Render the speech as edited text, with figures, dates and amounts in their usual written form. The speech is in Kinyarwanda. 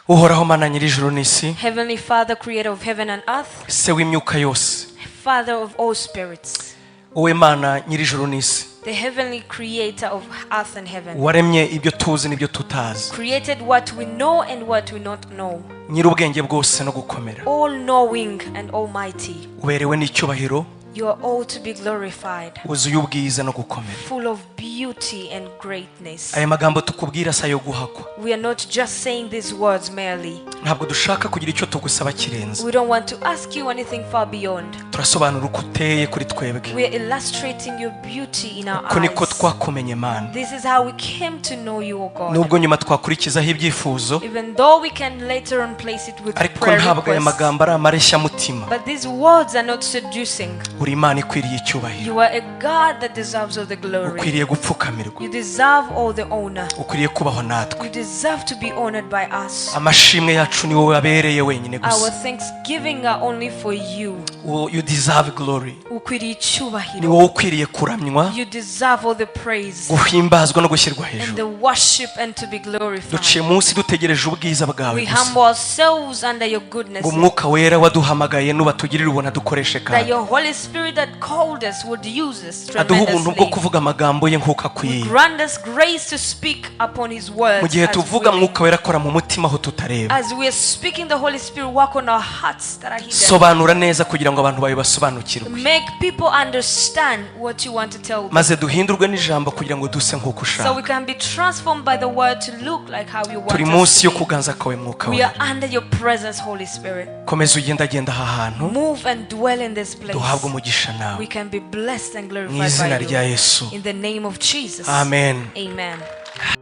uhoraho mana nyir'ijuru n'isi, Heavenly Father, creator of heaven and earth, se w'imyuka yose, Father of all spirits, wowe mana nyir'ijuru n'isi, the heavenly creator of earth and heaven, waremye ibyo tuzi n'ibyo tutazi, created what we know and what we not know, nyir'ubwenge bwose no gukomera, all knowing and almighty. uberewe n'icyubahiro, You are all to be glorified, wuzuye ubwiza no gukomera. full of beauty and greatness. Aya magambo tukubwira si ayo guhakwa. We are not just saying these words merely. Ntabwo dushaka kugira icyo tugusaba kirenze. We don't want to ask you anything far beyond. Turasobanura uko uteye kuri twebwe. We are illustrating your beauty in our Ko niko eyes. twakumenye Mana. This is how we came to know you, O God. Nubwo nyuma twakurikizaho ibyifuzo, Even though we can later on place it with ariko prayer ntabwo aya requests, magambo ari amareshya mutima. but these words are not seducing. Uri Imana ikwiriye icyubahiro. You are a God that deserves all the glory. Ukwiriye gupfukamirwa. You deserve all the honor. Ukwiriye kubaho natwe. You deserve to be honored by us. Amashimwe yacu ni wowe abereye wenyine Our gusa. thanksgiving are only for you. You deserve glory. Ukwiriye Ni icyubahiro. wowe ukwiriye kuramywa, You deserve all the praise guhimbazwa no gushyirwa and hejuru. the worship and to be Duciye glorified. munsi dutegereje ubwiza bwawe We gusa. humble ourselves under your goodness, ngo umwuka wera waduhamagaye nubatugirire ubona dukoreshe that kandi your Holy Spirit that called us would use us aduha ubuntu bwo tremendously. kuvuga amagambo ye nk'uko akwiye. Grant us grace to speak upon his words Mu gihe as tuvuga we- mwuka wera akora mu mutima aho tutareba. as we are speaking, the Holy Spirit work on our hearts that are hidden. Sobanura neza kugira ngo abantu bawe basobanukirwe, Make people understand what you want to tell them, maze duhindurwe n'ijambo kugira ngo duse nk'uko so ushaka. we can be transformed by the word to look like how you want Turi us munsi to yo be. kuganza kawe mwuka We wera. are under your presence, Holy Spirit. Komeza ugendagenda aha hantu, Move and dwell in this place. duhabwe umugisha We nawe can be blessed and mu glorified izina by rya you. Yesu. In the name of Jesus. Amen. Amen.